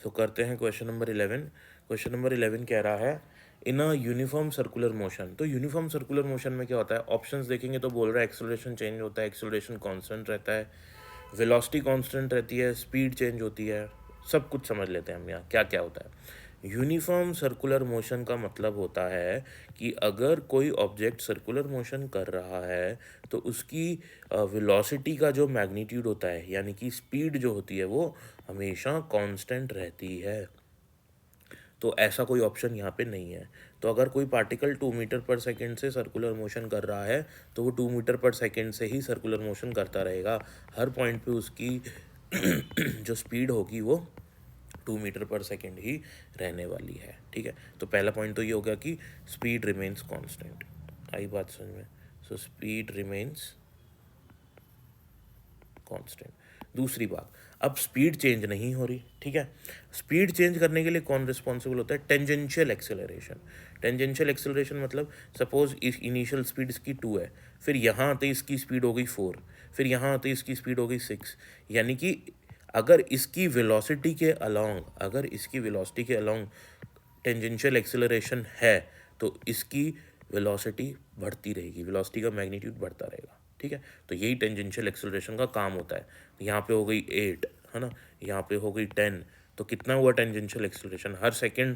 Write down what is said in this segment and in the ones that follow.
सो करते हैं question number 11। Question number 11 कह रहा है इन अ यूनिफॉर्म सर्कुलर मोशन। तो यूनिफॉर्म सर्कुलर मोशन में क्या होता है, ऑप्शंस देखेंगे तो बोल रहा है एक्सेलरेशन चेंज होता है, एक्सेलरेशन कांस्टेंट रहता है, वेलोसिटी कांस्टेंट रहती है, स्पीड चेंज होती है। सब कुछ समझ लेते हैं हम यहाँ क्या क्या होता है। यूनिफॉर्म सर्कुलर मोशन का मतलब होता है कि अगर कोई ऑब्जेक्ट सर्कुलर मोशन कर रहा है तो उसकी वेलोसिटी का जो मैग्नीट्यूड होता है यानी कि स्पीड जो होती है वो हमेशा कांस्टेंट रहती है। तो ऐसा कोई ऑप्शन यहाँ पे नहीं है। तो अगर कोई पार्टिकल 2 मीटर पर सेकेंड से सर्कुलर मोशन कर रहा है तो वो 2 मीटर पर सेकेंड से ही सर्कुलर मोशन करता रहेगा। हर पॉइंट पे उसकी जो स्पीड होगी वो 2 मीटर पर सेकेंड ही रहने वाली है। ठीक है, तो पहला पॉइंट तो ये हो गया कि स्पीड रिमेन्स कांस्टेंट। आई बात समझ में? So speed remains constant. दूसरी बात, अब स्पीड चेंज नहीं हो रही। ठीक है, स्पीड चेंज करने के लिए कौन रिस्पॉन्सिबल होता है? Tangential acceleration. टेंजेंशियल एक्सेलरेशन मतलब सपोज इस इनिशियल स्पीड इसकी 2 है, फिर यहाँ आते इसकी स्पीड हो गई 4, फिर यहाँ आते इसकी स्पीड हो गई 6, यानी कि अगर इसकी वेलोसिटी के अलोंग टेंजेंशियल एक्सेलरेशन है तो इसकी वेलोसिटी बढ़ती रहेगी, वेलोसिटी का मैग्नीट्यूड बढ़ता रहेगा। ठीक है, तो यही टेंजेंशियल एक्सेलरेशन का काम होता है। यहाँ पे हो गई 8, है ना, यहाँ पे हो गई 10, तो कितना हुआ टेंजेंशियल एक्सेलरेशन? हर सेकेंड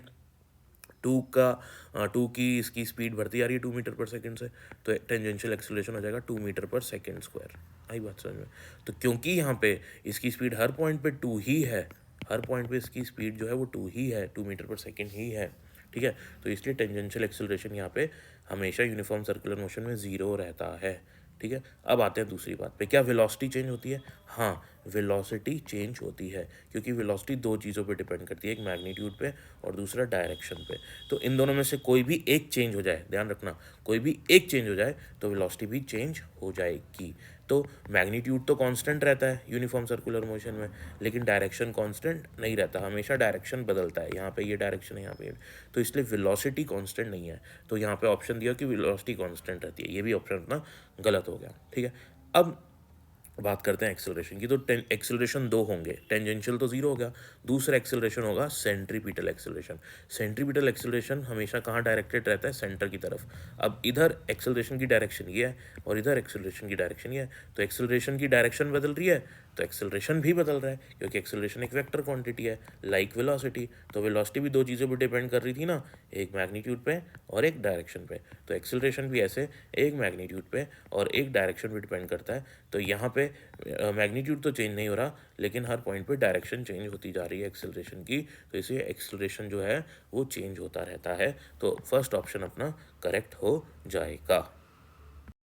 2 की इसकी स्पीड बढ़ती आ रही है 2 मीटर पर सेकेंड से, तो टेंजेंशियल एक्सेलरेशन हो जाएगा 2 मीटर पर सेकेंड स्क्वायर। आई बात समझ में? तो क्योंकि यहाँ पे इसकी स्पीड हर पॉइंट पे 2 ही है, हर पॉइंट पे इसकी स्पीड जो है वो 2 ही है, 2 मीटर पर सेकेंड ही है। ठीक है, तो इसलिए टेंजेंशियल एक्सेलरेशन यहाँ पे हमेशा यूनिफॉर्म सर्कुलर मोशन में 0 रहता है। ठीक है, अब आते हैं दूसरी बात पे, क्या वेलोसिटी चेंज होती है? हाँ, वेलोसिटी चेंज होती है, क्योंकि वेलोसिटी दो चीज़ों पे डिपेंड करती है, एक मैग्नीट्यूड पे और दूसरा डायरेक्शन पे। तो इन दोनों में से कोई भी एक चेंज हो जाए, ध्यान रखना, कोई भी एक चेंज हो जाए तो वेलोसिटी भी चेंज हो जाएगी। तो मैग्नीट्यूड तो कांस्टेंट रहता है यूनिफॉर्म सर्कुलर मोशन में, लेकिन डायरेक्शन कांस्टेंट नहीं रहता, हमेशा डायरेक्शन बदलता है। यहाँ पे ये डायरेक्शन है, यहाँ पे तो इसलिए वेलोसिटी कांस्टेंट नहीं है। तो यहाँ पे ऑप्शन दिया कि वेलोसिटी कांस्टेंट रहती है, ये भी ऑप्शन अपना गलत हो गया। ठीक है, अब बात करते हैं एक्सेलरेशन की। तो एक्सेलरेशन दो होंगे, टेंजेंशियल तो 0 हो गया, दूसरा एक्सेलरेशन होगा सेंट्रीपिटल एक्सेलरेशन। सेंट्रीपिटल एक्सेलरेशन हमेशा कहाँ डायरेक्टेड रहता है? सेंटर की तरफ। अब इधर एक्सेलरेशन की डायरेक्शन ये है और इधर एक्सेलरेशन की डायरेक्शन ये है, तो एक्सेलरेशन की डायरेक्शन बदल रही है तो एक्सेलरेशन भी बदल रहा है, क्योंकि एक्सेलरेशन एक वेक्टर क्वांटिटी है लाइक वेलोसिटी। तो वेलोसिटी भी दो चीज़ों पर डिपेंड कर रही थी ना, एक मैग्नीट्यूड पे और एक डायरेक्शन पे। तो एक्सेलरेशन भी ऐसे एक मैग्नीट्यूड पे और एक डायरेक्शन पे डिपेंड करता है। तो यहाँ पे मैग्नीट्यूड तो चेंज नहीं हो रहा, लेकिन हर पॉइंट पे डायरेक्शन चेंज होती जा रही है एक्सेलरेशन की, तो इसलिए एक्सेलरेशन जो है वो चेंज होता रहता है। तो फर्स्ट ऑप्शन अपना करेक्ट हो जाएगा।